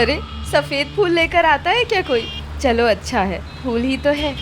अरे सफेद फूल लेकर आता है क्या कोई? चलो अच्छा है, फूल ही तो है।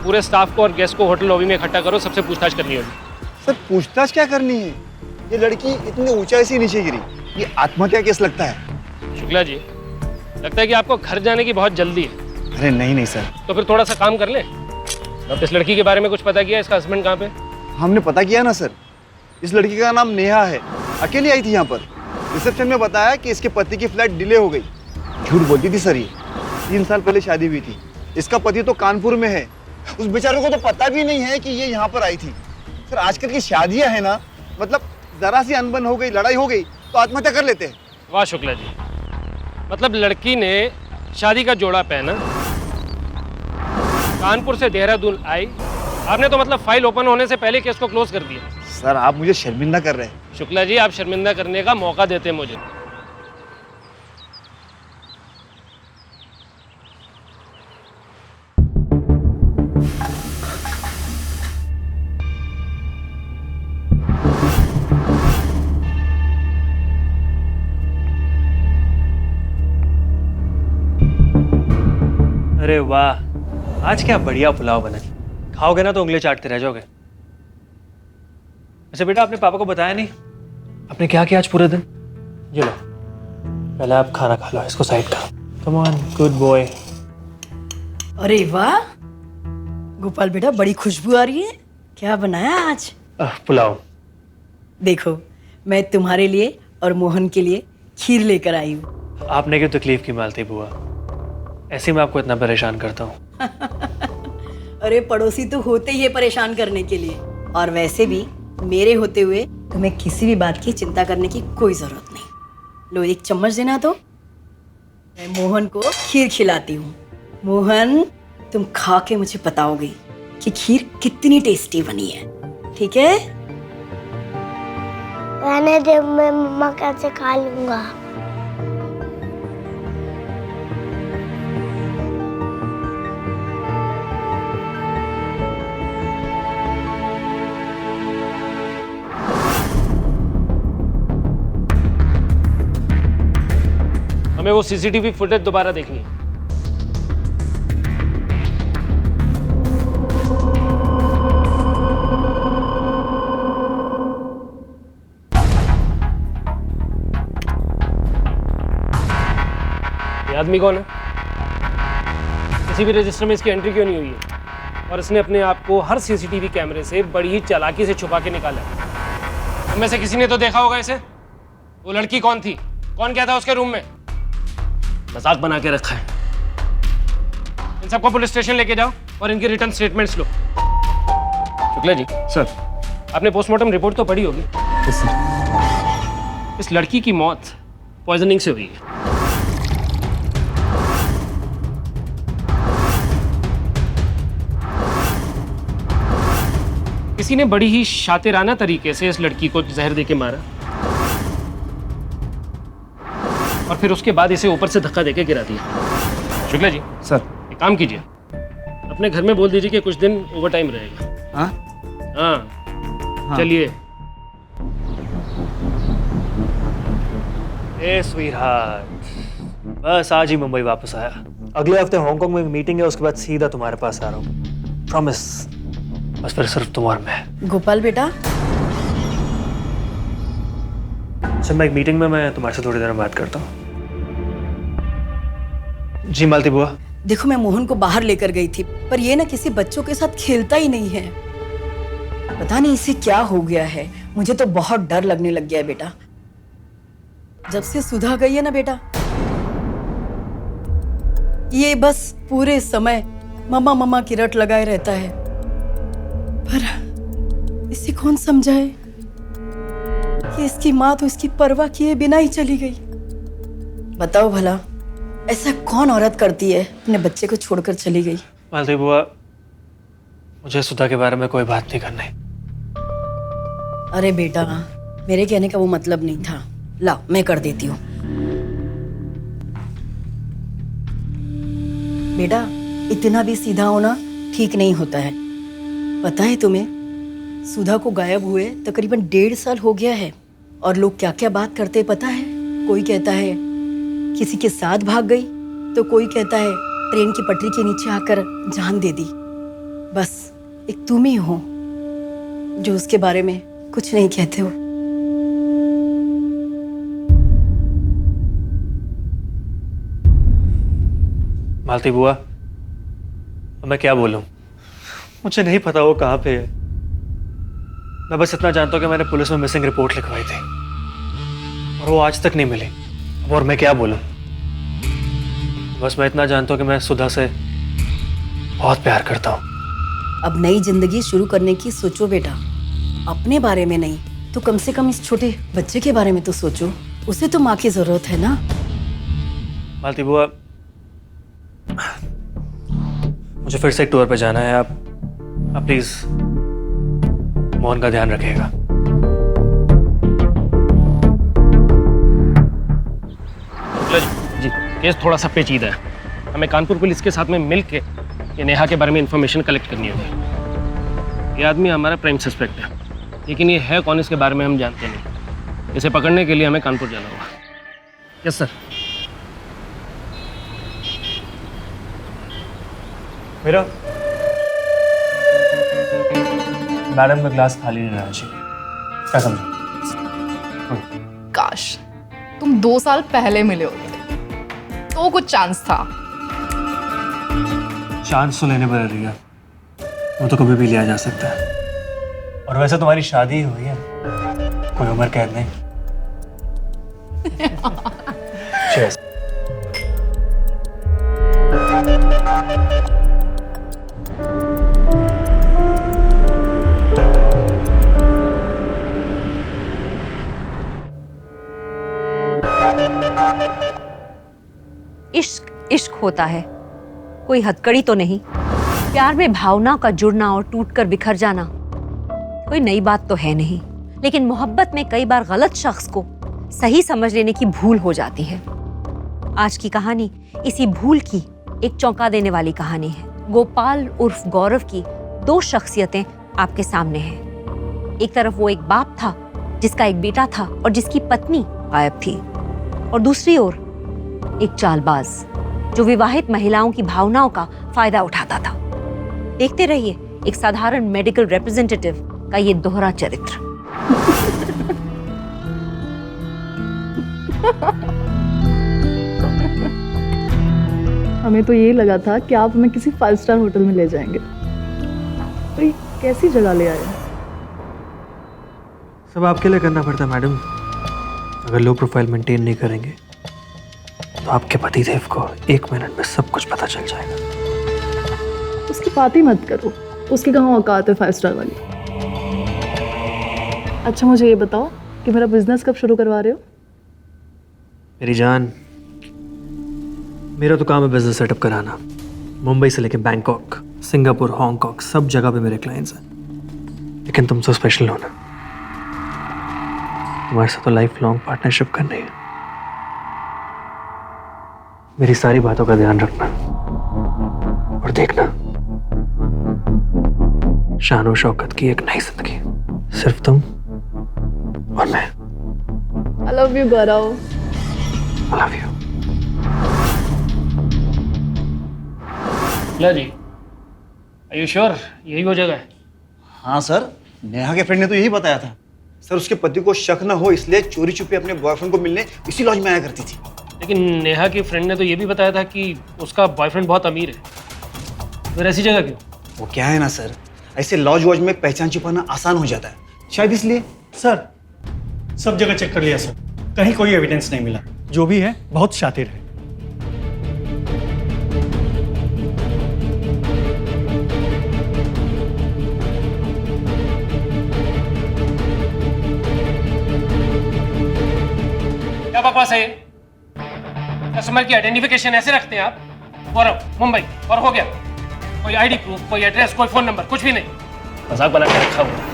पूरे स्टाफ को और गेस्ट को होटल लॉबी में इकट्ठा करो, सबसे पूछताछ करनी होगी। सर पूछताछ क्या करनी है? ये लड़की इतनी ऊंचाई से नीचे गिरी, ये आत्महत्या केस लगता है। शुक्ला जी, लगता है कि आपको घर जाने की बहुत जल्दी है। अरे नहीं नहीं सर। तो फिर थोड़ा सा काम कर ले। इस लड़की के बारे में कुछ पता किया? इसका हस्बैंड कहाँ पे? हमने पता किया ना सर, इस लड़की का नाम नेहा है, अकेली आई थी यहाँ पर। रिसेप्शन में बताया कि इसके पति की फ्लाइट डिले हो गई। झूठ बोलती थी सर ये। 3 साल पहले शादी हुई थी, इसका पति तो कानपुर में है। उस बेचारे को तो पता भी नहीं है कि ये यहाँ पर आई थी। सर आजकल की शादियां है ना, मतलब जरा सी अनबन हो गई, लड़ाई हो गई तो आत्महत्या कर लेते हैं। वाह शुक्ला जी, मतलब लड़की ने शादी का जोड़ा पहना, कानपुर से देहरादून आई, आपने तो मतलब फाइल ओपन होने से पहले केस को क्लोज कर दिया। सर आप मुझे शर्मिंदा कर रहे हैं। शुक्ला जी, आप शर्मिंदा करने का मौका देते हैं मुझे। अरे वाह, आज क्या बढ़िया पुलाव बना। खाओगे ना तो उंगली चाटते रह जाओगे। अच्छा बेटा, आपने पापा को बताया नहीं आपने क्या किया आज पूरे दिन? ये लो, पहले आप खाना खा लो, इसको साइड करो। Come on, good boy. अरे वाह गोपाल बेटा, बड़ी खुशबू आ रही है। क्या बनाया आज? पुलाव। देखो, मैं तुम्हारे लिए और मोहन के लिए खीर लेकर आई हूँ। आपने क्यों तकलीफ की मालती बुआ, ऐसे मैं आपको इतना परेशान करता हूँ। अरे पड़ोसी तो होते ही है परेशान करने के लिए, और वैसे भी मेरे होते हुए तुम्हें किसी भी बात की चिंता करने की कोई जरूरत नहीं। लो 1 चम्मच देना तो मैं मोहन को खीर खिलाती हूँ। मोहन, तुम खा के मुझे बताओगे कि खीर कितनी टेस्टी बनी है, ठीक है? रहने दे, मैं मम्मा कैसे खा लूंगा। हमें वो सीसीटीवी फुटेज दोबारा देखनी है। ये आदमी कौन है? किसी भी रजिस्टर में इसकी एंट्री क्यों नहीं हुई है? और इसने अपने आप को हर सीसीटीवी कैमरे से बड़ी ही चालाकी से छुपा के निकाला है। हम में से किसी ने तो देखा होगा इसे। वो लड़की कौन थी? कौन क्या था उसके रूम में? मजाक बना के रखा है। इन सबको पुलिस स्टेशन लेके जाओ और इनकी रिटर्न स्टेटमेंट्स लो। शुक्ला जी, सर आपने पोस्टमार्टम रिपोर्ट तो पढ़ी होगी। इस लड़की की मौत पॉइजनिंग से हुई है। किसी ने बड़ी ही शातिराना तरीके से इस लड़की को जहर देके मारा और फिर उसके बाद इसे ऊपर से धक्का देके गिरा दिया। शुक्ला जी सर। एक काम कीजिए, अपने घर में बोल दीजिए कि कुछ दिन ओवर टाइम रहेगा। हाँ हाँ, चलिए। ए स्वीटहार्ट, बस आज ही मुंबई वापस आया। अगले हफ्ते हांगकांग में मीटिंग है, उसके बाद सीधा तुम्हारे पास आ रहा हूँ। प्रॉमिस, बस फिर सिर्फ तुम और मैं। गोपाल बेटा, अच्छा मैं एक मीटिंग में, मैं तुम्हारे से थोड़ी देर में बात करता हूँ। जी मालती बुआ। देखो, मैं मोहन को बाहर लेकर गई थी, पर ये ना किसी बच्चों के साथ खेलता ही नहीं है। पता नहीं इसे क्या हो गया है। मुझे तो बहुत डर लगने लग गया है बेटा। जब से सुधा गई है ना बेटा, ये बस पूरे समय मम्मा मम्मा की रट लगाए रहता है। पर इसे कौन समझाए कि इसकी माँ तो इसकी परवाह किए बिना ही चली गई। बताओ भला, ऐसा कौन औरत करती है अपने बच्चे को छोड़कर चली गई। मालती बुआ, मुझे सुधा के बारे में कोई बात नहीं करनी। अरे बेटा, मेरे कहने का वो मतलब नहीं था। लाओ, मैं कर देती हूँ। बेटा, इतना भी सीधा होना ठीक नहीं होता है। पता है तुम्हें, सुधा को गायब हुए तकरीबन 1.5 साल हो गया है। और लोग क्या क्या बात करते हैं पता है। कोई कहता है किसी के साथ भाग गई, तो कोई कहता है ट्रेन की पटरी के नीचे आकर जान दे दी। बस एक तुम ही हो जो उसके बारे में कुछ नहीं कहते हो। मालती बुआ, मैं क्या बोलूं? मुझे नहीं पता वो कहाँ पे है। मैं बस इतना जानता हूँ कि मैंने पुलिस में मिसिंग रिपोर्ट लिखवाई थी और वो आज तक नहीं मिली। और मैं क्या बोलूं? बस मैं इतना जानता हूँ कि मैं सुधा से बहुत प्यार करता हूँ। अब नई जिंदगी शुरू करने की सोचो बेटा। अपने बारे में नहीं तो कम से कम इस छोटे बच्चे के बारे में तो सोचो। उसे तो माँ की जरूरत है ना। मालती बुआ, मुझे फिर से एक टूर पे जाना है। आप प्लीज मोहन का ध्यान रखिएगा। जी, केस थोड़ा सा पेचीदा है। हमें कानपुर पुलिस के साथ में मिल के ये नेहा के बारे में इंफॉर्मेशन कलेक्ट करनी होगी। ये आदमी हमारा प्राइम सस्पेक्ट है, लेकिन ये है कौन इसके बारे में हम जानते नहीं। इसे पकड़ने के लिए हमें कानपुर जाना होगा। Yes sir. मेरा मैडम का ग्लास खाली नहीं रहना चाहिए। क्या समझो? काश तुम 2 साल पहले मिले होते तो कुछ चांस था। चांस तो लेने पर रिया, वो तो कभी भी लिया जा सकता है। और वैसे तुम्हारी शादी हुई है, कोई उम्र कैद नहीं। Cheers. इश्क इश्क होता है, कोई हथकड़ी तो नहीं। प्यार में भावना का जुड़ना और टूटकर बिखर जाना कोई नई बात तो है नहीं। लेकिन मोहब्बत में कई बार गलत शख्स को सही समझ लेने की भूल हो जाती है। आज की कहानी इसी भूल की एक चौंका देने वाली कहानी है। गोपाल उर्फ गौरव की 2 शख्सियतें आपके सामने हैं। एक तरफ वो एक बाप था जिसका एक बेटा था और जिसकी पत्नी गायब थी, और दूसरी ओर एक चालबाज जो विवाहित महिलाओं की भावनाओं का फायदा उठाता था। देखते रहिए एक साधारण मेडिकल रिप्रेजेंटेटिव का ये दोहरा चरित्र। हमें तो ये लगा था कि आप हमें किसी 5 स्टार होटल में ले जाएंगे, तो ये कैसी जगह ले आए? सब आपके लिए करना पड़ता है मैडम। अगर लो प्रोफाइल मेंटेन नहीं करेंगे तो आपके पतिदेव को 1 मिनट में सब कुछ पता चल जाएगा। उसकी बात ही मत करो, उसकी कहाँ औकात है 5 स्टार वाली। अच्छा मुझे ये बताओ कि मेरा बिजनेस कब शुरू करवा रहे हो? मेरी जान, मेरा तो काम है बिजनेस सेटअप कराना। मुंबई से लेके बैंकॉक, सिंगापुर, हांगकांग, सब जगह पे मेरे क्लाइंट्स हैं। लेकिन तुम तो स्पेशल हो ना, तुम्हारे साथ तो लाइफ लॉन्ग पार्टनरशिप करनी है। मेरी सारी बातों का ध्यान रखना और देखना, शान शौकत की एक नई जिंदगी, सिर्फ तुम और मैं। I love you Gaurav. I love you। जी, आर यू श्योर यही वो जगह है? हाँ सर, नेहा के फ्रेंड ने तो यही बताया था। सर उसके पति को शक न हो इसलिए चोरी छुपे अपने बॉयफ्रेंड को मिलने इसी लॉज में आया करती थी। लेकिन नेहा की फ्रेंड ने तो ये भी बताया था कि उसका बॉयफ्रेंड बहुत अमीर है। फिर ऐसी जगह क्यों? वो क्या है ना सर, ऐसे लॉज वॉज में पहचान छुपाना आसान हो जाता है, शायद इसलिए। सर सब जगह चेक कर लिया सर, कहीं कोई एविडेंस नहीं मिला। जो भी है बहुत शातिर है। क्या बकवास है ये? कस्टमर की आइडेंटिफिकेशन ऐसे रखते हैं आप? गौरव, मुंबई, और हो गया? कोई आईडी प्रूफ, कोई एड्रेस, कोई फोन नंबर, कुछ भी नहीं? मजाक बना के रखा हुआ।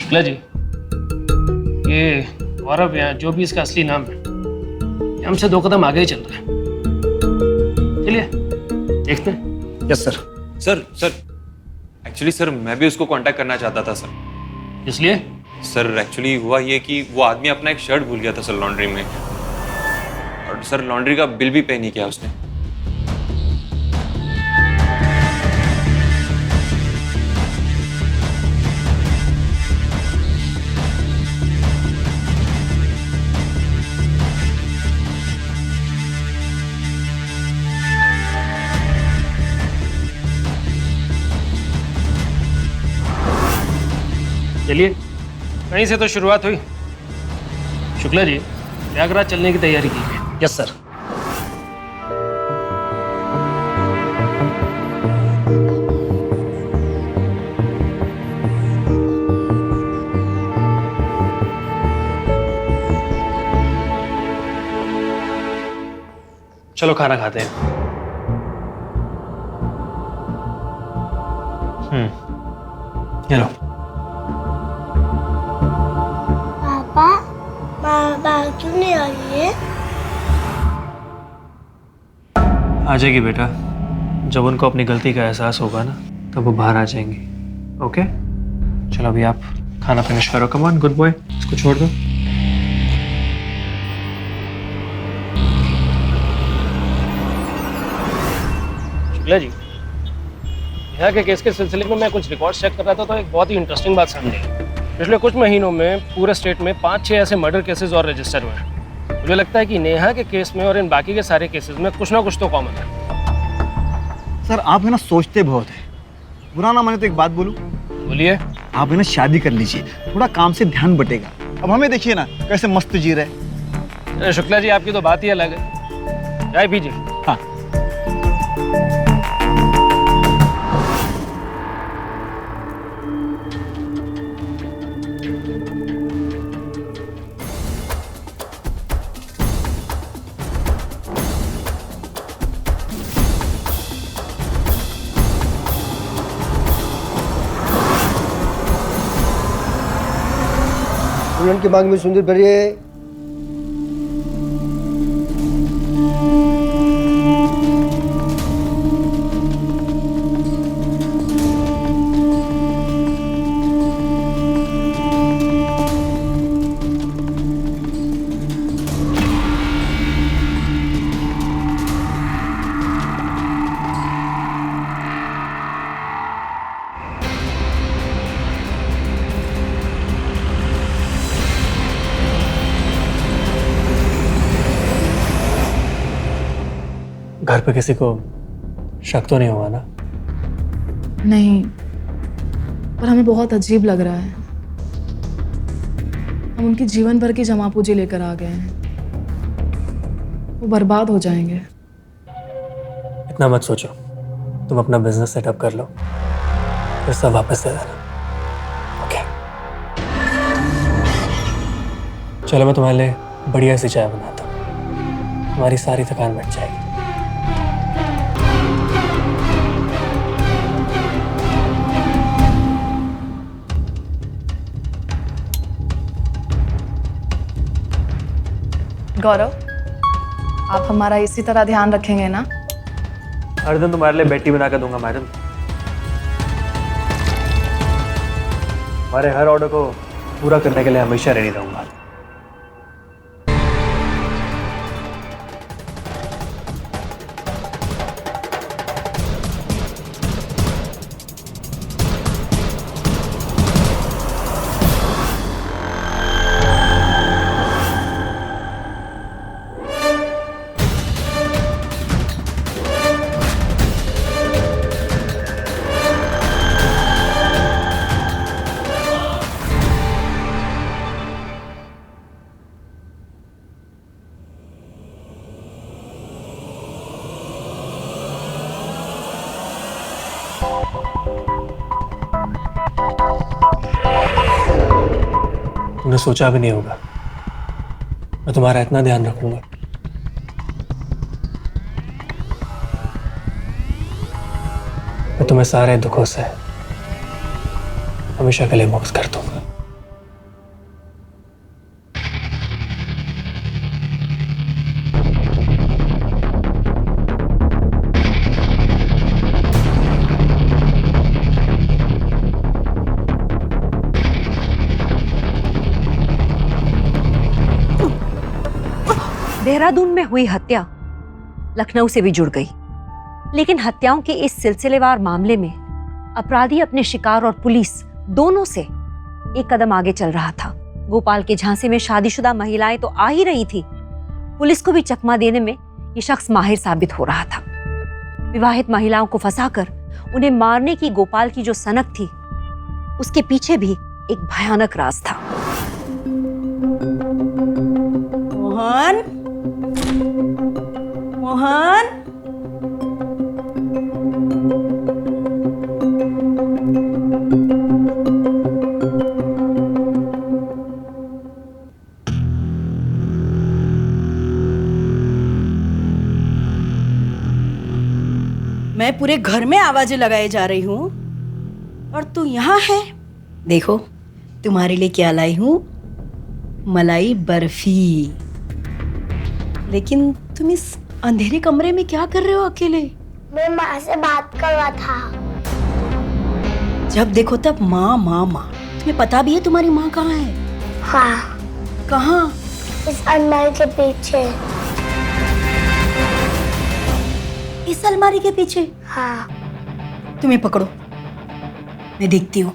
शुक्ला जी, ये गौरव या जो भी इसका असली नाम है, ये हमसे 2 कदम आगे ही चल रहा है। चलिए देखते हैं। Yes sir. Sir actually sir मैं भी उसको कांटेक्ट करना चाहता था सर। इसलिए सर एक्चुअली हुआ ये कि वो आदमी अपना एक शर्ट भूल गया था सर लॉन्ड्री में, और सर लॉन्ड्री का बिल भी पे नहीं किया उसने। चलिए, कहीं से तो शुरुआत हुई। शुक्ला जी, प्रयागराज चलने की तैयारी कीजिए। Yes sir. चलो खाना खाते हैं। ये लो। पापा माँ क्यों नहीं आ रही है? आ जाएगी बेटा, जब उनको अपनी गलती का एहसास होगा ना तब वो बाहर आ जाएंगी। ओके चलो अभी आप खाना फिनिश करो। कम ऑन गुड बॉय, इसको छोड़ दो। शुक्ला जी, यहाँ के केस के सिलसिले में मैं कुछ रिकॉर्ड चेक कर रहा था तो एक बहुत ही इंटरेस्टिंग बात सामने आई। पिछले कुछ महीनों में पूरे स्टेट में 5-6 ऐसे मर्डर केसेस और रजिस्टर हुए हैं। मुझे लगता है कि नेहा के केस में और इन बाकी के सारे केसेस में कुछ ना कुछ तो कॉमन है। सर आप है ना सोचते बहुत है। बुरा ना माने तो एक बात बोलूं? बोलिए। आप है ना शादी कर लीजिए, थोड़ा काम से ध्यान बटेगा। अब हमें देखिए ना कैसे मस्त जी रहे। अरे शुक्ला जी, आपकी तो बात ही अलग है। चाय पीजिए। हाँ। दुल्हन की मांग में सुंदर भरिए। घर पे किसी को शक तो नहीं हुआ ना? नहीं, पर हमें बहुत अजीब लग रहा है। हम उनकी जीवन भर की जमा पूंजी लेकर आ गए हैं, वो बर्बाद हो जाएंगे। इतना मत सोचो, तुम अपना बिजनेस सेटअप कर लो, फिर सब वापस दे देना। ओके चलो मैं तुम्हारे लिए बढ़िया सी चाय बनाता हूँ, तुम्हारी सारी थकान मिट जाएगी। गौरव, आप हमारा इसी तरह ध्यान रखेंगे ना? हर दिन तुम्हारे लिए बेटी बना कर दूंगा मैडम। हमारे हर ऑर्डर को पूरा करने के लिए हमेशा रेडी रहूंगा। तुमने सोचा भी नहीं होगा मैं तुम्हारा इतना ध्यान रखूंगा। मैं तुम्हें सारे दुखों से हमेशा के लिए मुक्त कर दूंगा। देहरादून में हुई हत्या लखनऊ से भी जुड़ गई, लेकिन हत्याओं के इस सिलसिलेवार मामले में अपराधी अपने शिकार और पुलिस दोनों से एक कदम आगे चल रहा था। गोपाल के झांसे में शादीशुदा महिलाएं तो आ ही रही थी, पुलिस को भी चकमा देने में ये शख्स माहिर साबित हो रहा था। विवाहित महिलाओं को फंसाकर उन्हें मारने की गोपाल की जो सनक थी, उसके पीछे भी एक भयानक राज था। मोहन, मोहन, मैं पूरे घर में आवाजें लगाए जा रही हूँ और तू यहाँ है। देखो तुम्हारे लिए क्या लाई हूँ, मलाई बर्फी। लेकिन तुम इस अंधेरे कमरे में क्या कर रहे हो अकेले? मैं माँ से बात कर रहा था। जब देखो तब माँ माँ माँ। तुम्हें पता भी है तुम्हारी माँ कहाँ है? हाँ। कहाँ? इस अलमारी के पीछे। इस अलमारी के पीछे? हाँ। तुम्हें पकड़ो, मैं देखती हूँ।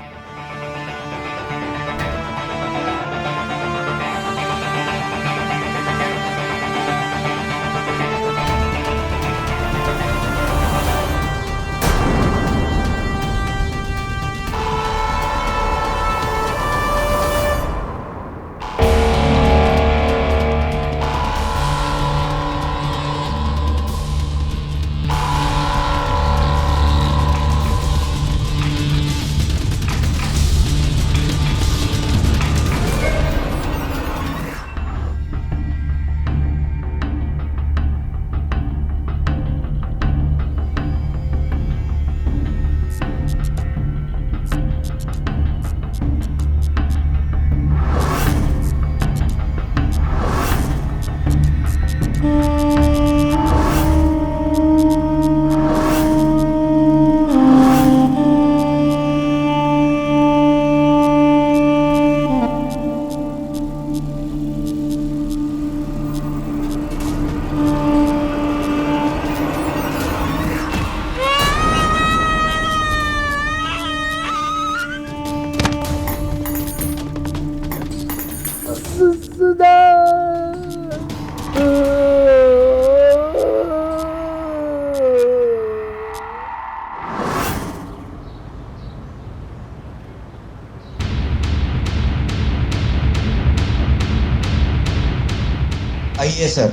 आइए सर,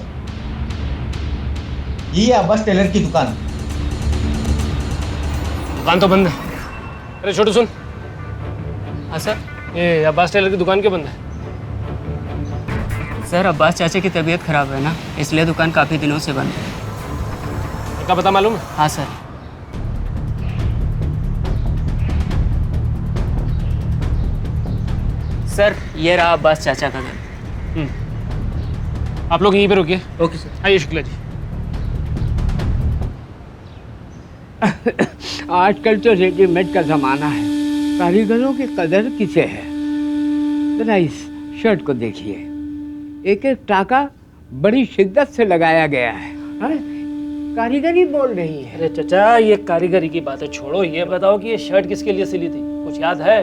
ये अब्बास टेलर की दुकान। दुकान तो बंद है। अरे छोटू सुन। हाँ सर। ये अब्बास टेलर की दुकान क्यों बंद है? सर अब्बास चाचा की तबीयत खराब है ना, इसलिए दुकान काफ़ी दिनों से बंद है। क्या पता मालूम है? हाँ सर। सर ये रहा अब्बास चाचा का घर। आप लोग यहीं पे रुकिए। Okay sir. आइए शुक्ला जी। आजकल तो रेडीमेड का ज़माना है, कारीगरों की कदर किसे है। जरा इस शर्ट को देखिए, एक एक टाका बड़ी शिद्दत से लगाया गया है। कारीगरी बोल रही है। अरे चचा, ये कारीगरी की बातें छोड़ो, ये बताओ कि ये शर्ट किसके लिए सिली थी, कुछ याद है?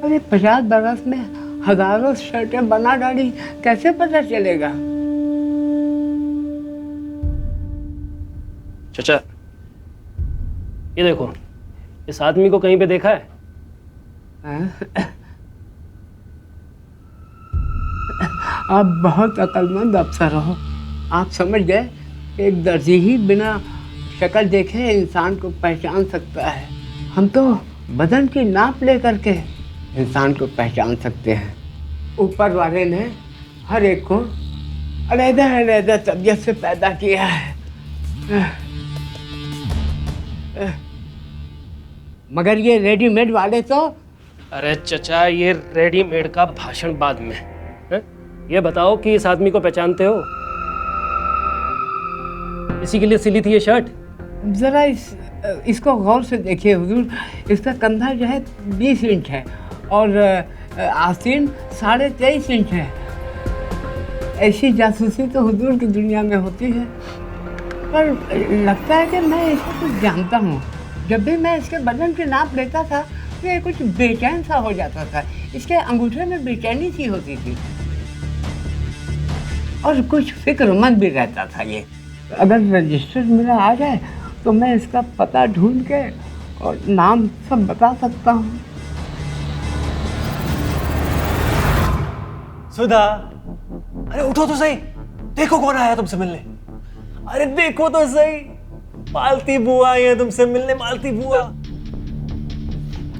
अरे 50 बरस में हजारों शर्टें बना डाली, कैसे पता चलेगा? चचा ये देखो, इस आदमी को कहीं पे देखा है? आप बहुत अक्लमंद अफसर हो। आप समझ गए कि एक दर्जी ही बिना शक्ल देखे इंसान को पहचान सकता है। हम तो बदन की नाप ले करके इंसान को पहचान सकते हैं। ऊपर वाले ने हर एक को अलहदा अलहदा तबीयत से पैदा किया है, मगर ये रेडीमेड वाले तो अरे चचा, ये रेडीमेड का भाषण बाद में है? ये बताओ कि इस आदमी को पहचानते हो? इसी के लिए सिली थी ये शर्ट? जरा इसको गौर से देखिए हुजूर, इसका कंधा जो है 20 इंच है और आस्तीन 23.5 इंच है। ऐसी जासूसी तो हुजूर की दुनिया में होती है, पर लगता है कि मैं इसको कुछ जानता हूँ। जब भी मैं इसके बदन की नाप लेता था तो ये कुछ बेचैन सा हो जाता था, इसके अंगूठे में बेचैनी सी होती थी और कुछ फिक्रमंद भी रहता था। ये अगर रजिस्टर मेरा आ जाए तो मैं इसका पता ढूंढ के और नाम सब बता सकता हूँ। सुधा, अरे उठो तो सही, देखो कौन आया तुमसे मिलने। अरे देखो तो सही, मालती बुआ आई है तुमसे मिलने। मालती बुआ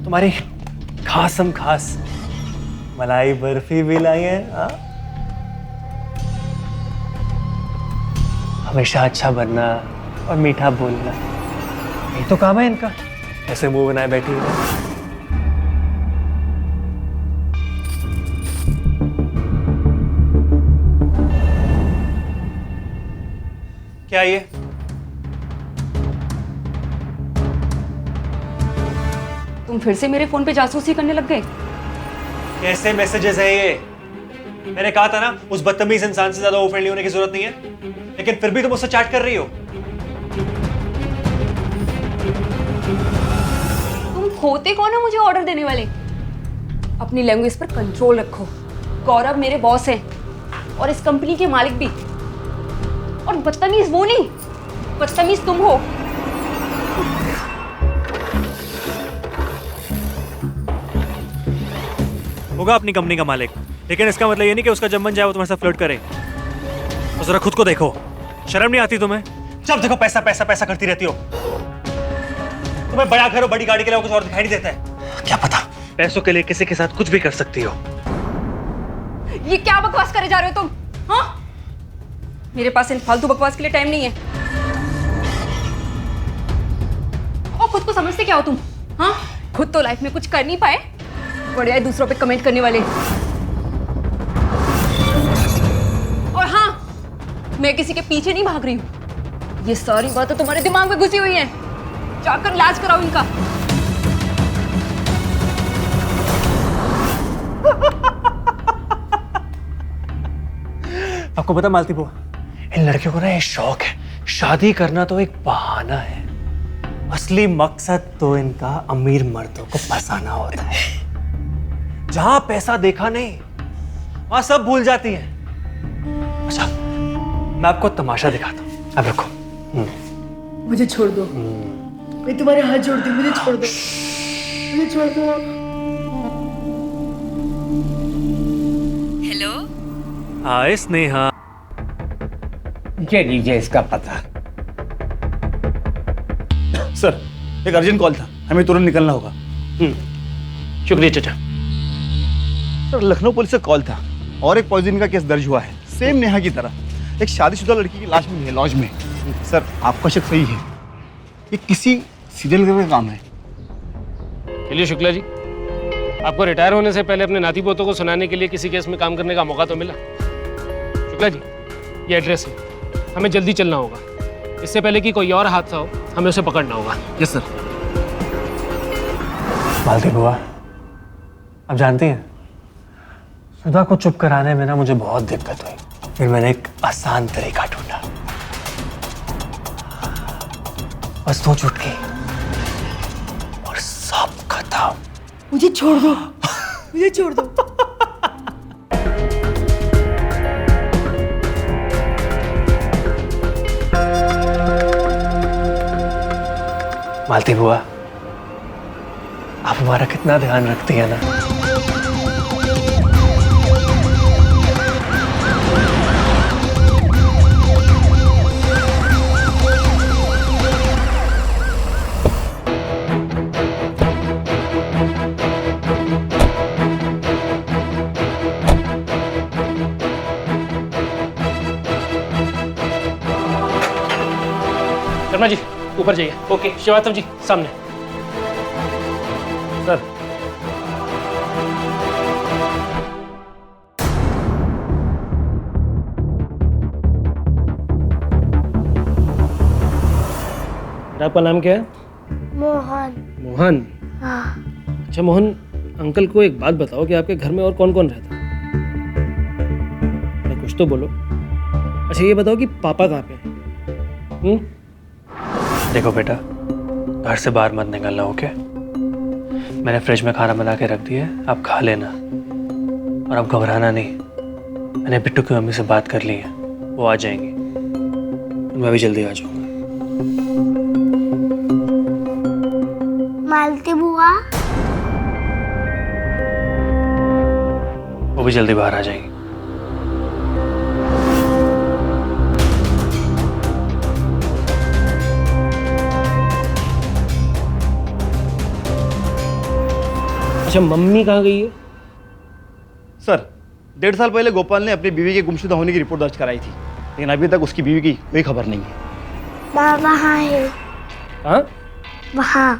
तुम्हारी खासम खास मलाई बर्फी भी लाई है। हमेशा अच्छा बनना और मीठा बोलना, यही तो काम है इनका। ऐसे मुंह बनाए बैठी है। क्या ये? तुम फिर से मेरे फोन पे जासूसी करने लग गए? कैसे मैसेजेस है ये? मैंने कहा था ना, उस बदतमीज इंसान से ज्यादा ओवर फ्रेंडली होने की जरूरत नहीं है, लेकिन फिर भी तुम उससे चैट कर रही हो। तुम होते कौन हो मुझे ऑर्डर देने वाले? अपनी लैंग्वेज पर कंट्रोल रखो। गौरव मेरे बॉस हैं और इस कंपनी के मालिक भी। और बदतमीज वो नहीं, बदतमीज तुम हो। होगा अपनी कंपनी का मालिक, लेकिन इसका मतलब ये नहीं कि उसका जब मन जाए वो तुम्हारे साथ फ्लर्ट करे। तो जरा खुद को देखो, शर्म नहीं आती तुम्हें? जब देखो पैसा पैसा पैसा करती रहती हो। तुम्हें बड़ा घर और बड़ी गाड़ी के लिए कुछ और दिखाई नहीं देता है? क्या पता, पैसों के लिए किसी के साथ कुछ भी कर सकती हो। ये क्या बकवास करे जा रहे हो तुम? हाँ, मेरे पास इन फालतू बकवास के लिए टाइम नहीं है। और खुद को समझते क्या हो तुम? हाँ, खुद तो लाइफ में कुछ कर नहीं पाए, बढ़िया है दूसरों पे कमेंट करने वाले। और हाँ, मैं किसी के पीछे नहीं भाग रही हूँ। ये सारी बातें तुम्हारे दिमाग में घुसी हुई हैं। जाकर इलाज कराओ इनका। आपको पता मालती बुआ, इन लड़कियों को ना ये शौक है, शादी करना तो एक बहाना है, असली मकसद तो इनका अमीर मर्दों को फंसाना होता है। जहां पैसा देखा नहीं वहां सब भूल जाती हैं। अच्छा, मैं आपको तमाशा दिखाता हूं, अब रुको। मुझे छोड़ दो, मैं तुम्हारे हाथ जोड़ती हूँ, मुझे छोड़ दो, मुझे छोड़ दो। हेलो, हाय स्नेहा। ये लीजिए इसका पता। सर, एक अर्जेंट कॉल था, हमें तुरंत निकलना होगा। शुक्रिया चचा। सर, लखनऊ पुलिस से कॉल था और एक पॉइजनिंग का केस दर्ज हुआ है, सेम नेहा की तरह। एक शादीशुदा लड़की की लाश मिली है लॉज में। सर, आपका शक सही है, ये किसी सीरियल किलर का काम है। चलिए शुक्ला जी, आपको रिटायर होने से पहले अपने नाती पोतों को सुनाने के लिए किसी केस में काम करने का मौका तो मिला। शुक्ला जी, ये एड्रेस है, हमें जल्दी चलना होगा। इससे पहले कि कोई और हादसा हो, हमें उसे पकड़ना होगा। Yes sir. मालती बुआ, अब जानती हैं, सुधा को चुप कराने में ना मुझे बहुत दिक्कत हुई। फिर मैंने एक आसान तरीका ढूंढा, बस 2 चुटकी और सब खत्म। मुझे छोड़ दो, मुझे छोड़ दो। मालती बुआ, आप हमारा कितना ध्यान रखती है ना। शर्मा जी ऊपर जाइए। ओके श्रीवास्तव जी सामने। सर आपका नाम क्या है? मोहन। मोहन। हाँ। अच्छा मोहन, अंकल को एक बात बताओ कि आपके घर में और कौन कौन रहता है? कुछ तो बोलो। अच्छा ये बताओ कि पापा कहाँ पे हैं? देखो बेटा, घर से बाहर मत निकलना, ओके? मैंने फ्रिज में खाना बना के रख दिया है, आप खा लेना। और अब घबराना नहीं, मैंने बिट्टू की मम्मी से बात कर ली है, वो आ जाएंगी। मैं भी जल्दी आ जाऊँगा। मालती बुआ। वो भी जल्दी बाहर आ जाएंगी। अच्छा मम्मी कहाँ गई है? सर 1.5 साल पहले गोपाल ने अपनी बीवी के गुमशुदा होने की रिपोर्ट दर्ज कराई थी, लेकिन अभी तक उसकी बीवी की कोई खबर नहीं है। माँ वहाँ है। हाँ? वहाँ।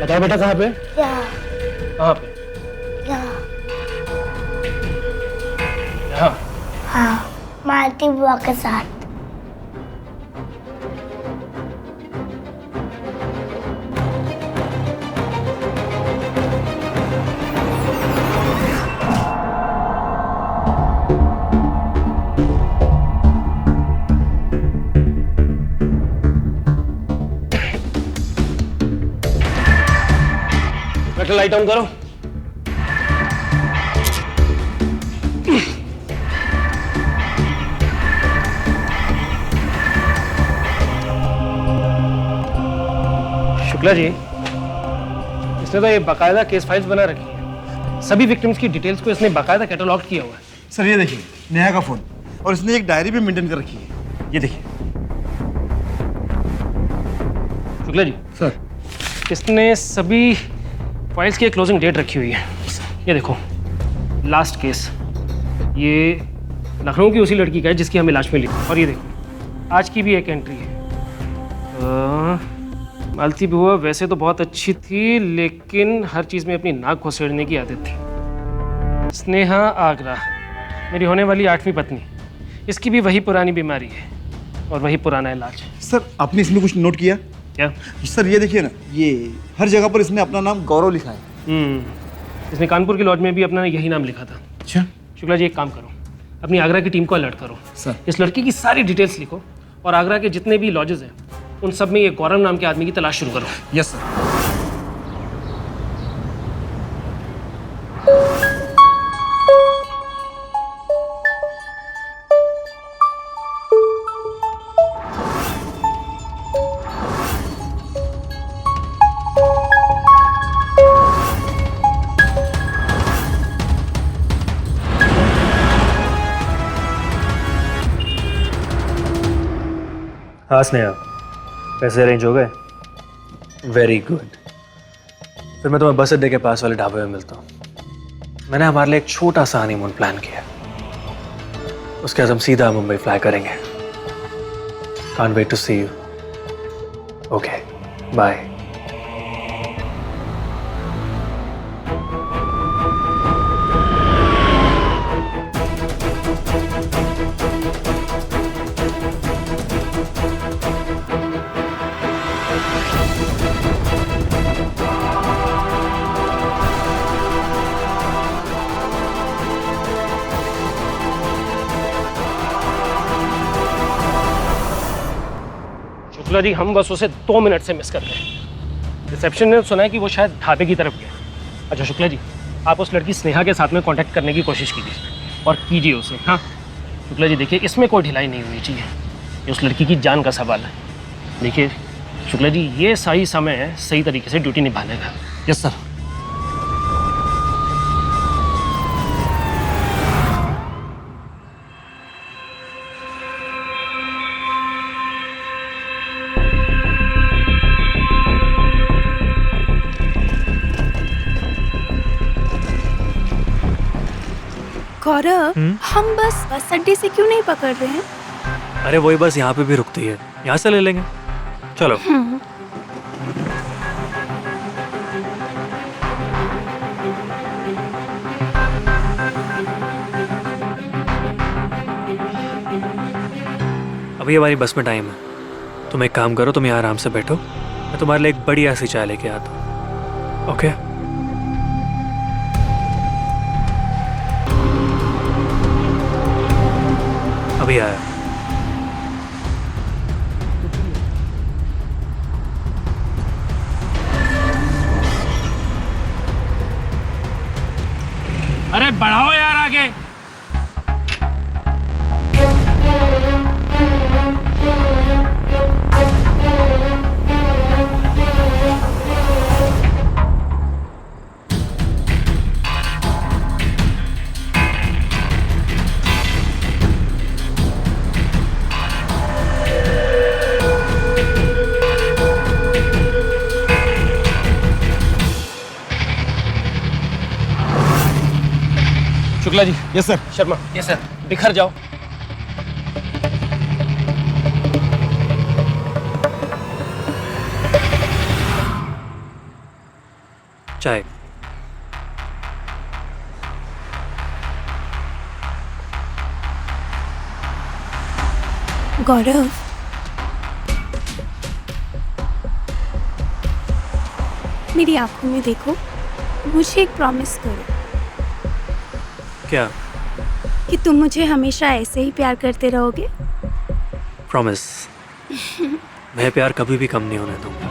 बताओ बेटा कहाँ पे? यहाँ। कहाँ पे? यहाँ। यहाँ? हाँ, मालती बुआ के साथ। लाइट ऑन करो। शुक्ला जी, इसने तो ये बाकायदा केस फाइल्स बना रखी है। सभी विक्टिम्स की डिटेल्स को इसने बाकायदा कैटलॉग किया हुआ है। सर ये देखिए नेहा का फोन, और इसने एक डायरी भी मेंटेन कर रखी है, ये देखिए। शुक्ला जी सर इसने सभी फाइल्स की एक क्लोजिंग डेट रखी हुई है। ये देखो लास्ट केस, ये लखनऊ की उसी लड़की का है जिसकी हमें लाश मिली। और ये देखो आज की भी एक एंट्री है। मालती बुआ वैसे तो बहुत अच्छी थी, लेकिन हर चीज़ में अपनी नाक घुसेड़ने की आदत थी। स्नेहा आगरा, मेरी होने वाली 8वीं पत्नी, इसकी भी वही पुरानी बीमारी है और वही पुराना इलाज। सर आपने इसमें कुछ नोट किया क्या? सर ये देखिए ना, ये हर जगह पर इसने अपना नाम गौरव लिखा है। इसने कानपुर की लॉज में भी अपना यही नाम लिखा था। अच्छा शुक्ला जी एक काम करो, अपनी आगरा की टीम को अलर्ट करो। सर इस लड़की की सारी डिटेल्स लिखो और आगरा के जितने भी लॉजेस हैं उन सब में ये गौरव नाम के आदमी की तलाश शुरू करो। Yes sir. हाँ स्नेहा, पैसे अरेंज हो गए? Very good. फिर मैं तुम्हें बस अड्डे के पास वाले ढाबे में मिलता हूँ। मैंने हमारे लिए एक छोटा सा हनीमून प्लान किया, उसके बाद हम सीधा मुंबई फ्लाई करेंगे। Can't wait to see you. Okay bye. Shukla ji हम बस उसे 2 मिनट से मिस कर गए। रिसेप्शन ने सुना है कि वो शायद ढाबे की तरफ गया। अच्छा शुक्ला जी, आप उस लड़की स्नेहा के साथ में कांटेक्ट करने की कोशिश कीजिए और कीजिए उसे। हाँ शुक्ला जी देखिए, इसमें कोई ढिलाई नहीं होनी चाहिए, ये उस लड़की की जान का सवाल है। देखिए शुक्ला जी, ये सही समय है सही तरीके से ड्यूटी निभाने का। Yes sir. गौरव, हम बस अड्डे से क्यों नहीं पकड़ रहे हैं? अरे वही बस यहाँ पे भी रुकती है, यहाँ से ले लेंगे। चलो। अभी हमारी बस में टाइम है, तुम एक काम करो, तुम यहाँ आराम से बैठो, मैं तुम्हारे लिए एक बढ़िया सी चाय लेके आता हूँ। ओके? अभी आया। अरे बढ़ाओ यार आगे। Shukla ji. Yes sir. Sharma. Yes sir. बिखर जाओ। चाय। गौरव, मेरी आंखों में देखो, मुझे एक प्रॉमिस करो क्या? कि तुम मुझे हमेशा ऐसे ही प्यार करते रहोगे। प्रॉमिस। मैं प्यार कभी भी कम नहीं होने दूंगा,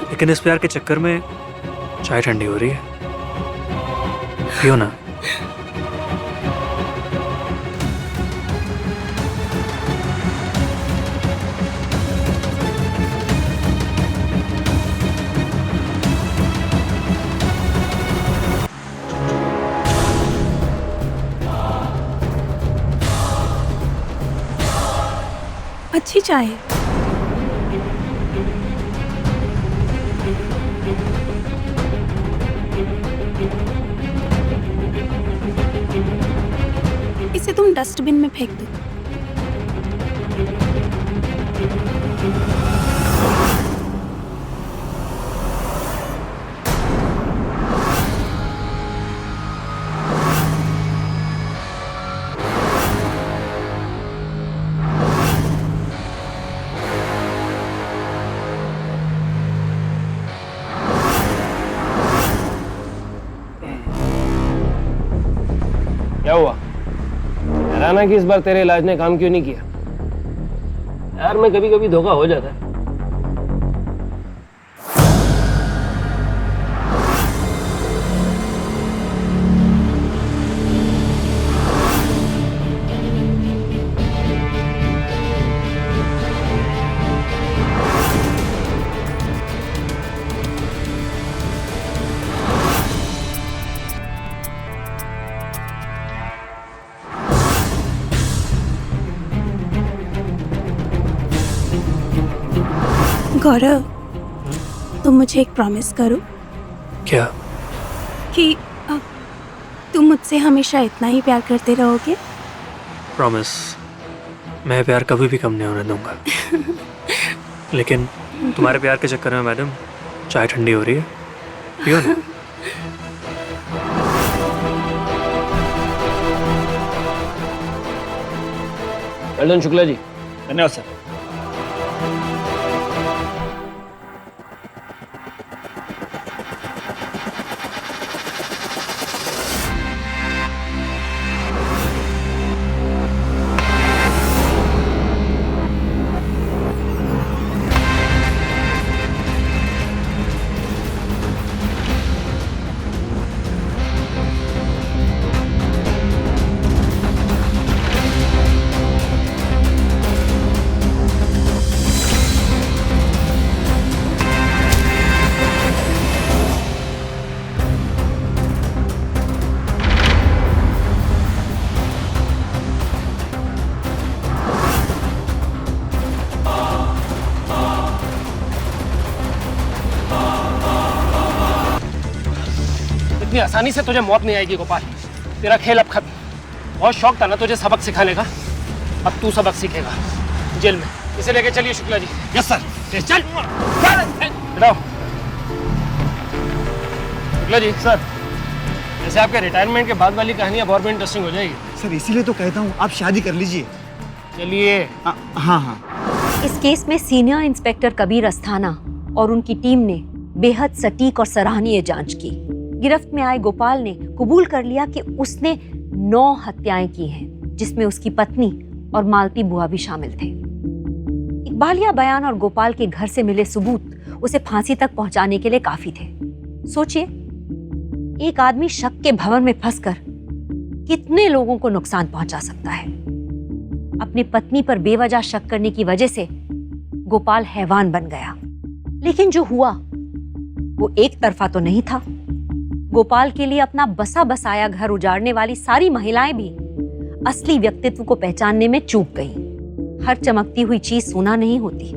लेकिन इस प्यार के चक्कर में चाय ठंडी हो रही है, पियो ना। अच्छी चाय है। इसे तुम डस्टबिन में फेंक दो। क्या हुआ? हैरान है कि इस बार तेरे इलाज ने काम क्यों नहीं किया? यार मैं कभी कभी धोखा हो जाता है। गौरव, तुम मुझे एक प्रॉमिस करो। क्या? कि तुम मुझसे हमेशा इतना ही प्यार करते रहोगे। प्रॉमिस। मैं प्यार कभी भी कम नहीं होने दूंगा, लेकिन तुम्हारे प्यार के चक्कर में मैडम चाय ठंडी हो रही है, पियो ना। Well done Shukla ji. धन्यवाद सर। इतनी आसानी से तुझे मौत नहीं आएगी गोपाल। तेरा खेल अब खत्म। बहुत शौक था ना तुझे सबक सिखाने का, अब तू सबक सीखेगा जेल में। इसे लेके चलिए शुक्ला जी। Yes sir. चल बैठाओ। शुक्ला जी सर, जैसे आपके रिटायरमेंट के बाद वाली कहानी अब और भी इंटरेस्टिंग हो जाएगी। सर इसीलिए तो कहता हूँ आप शादी कर लीजिए। चलिए। हाँ हाँ। इस केस में सीनियर इंस्पेक्टर कबीर अस्थाना और उनकी टीम ने बेहद सटीक और सराहनीय जांच की। गिरफ्त में आए गोपाल ने कबूल कर लिया कि उसने 9 हत्याएं की हैं, जिसमें उसकी पत्नी और मालती बुआ भी शामिल थे। इकबालिया बयान और गोपाल के घर से मिले सबूत उसे फांसी तक पहुंचाने के लिए काफी थे। सोचिए, एक आदमी शक के भंवर में फंसकर कितने लोगों को नुकसान पहुंचा सकता है। अपनी पत्नी पर बेवजह शक करने की वजह से गोपाल हैवान बन गया। लेकिन जो हुआ वो एक तरफा तो नहीं था। गोपाल के लिए अपना बसा बसाया घर उजाड़ने वाली सारी महिलाएं भी असली व्यक्तित्व को पहचानने में चूक गईं। हर चमकती हुई चीज सोना नहीं होती।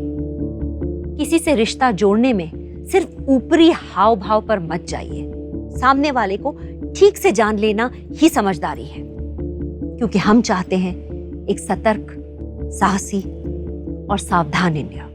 किसी से रिश्ता जोड़ने में सिर्फ ऊपरी हाव भाव पर मत जाइए। सामने वाले को ठीक से जान लेना ही समझदारी है, क्योंकि हम चाहते हैं एक सतर्क, साहसी और सावधान इंडिया।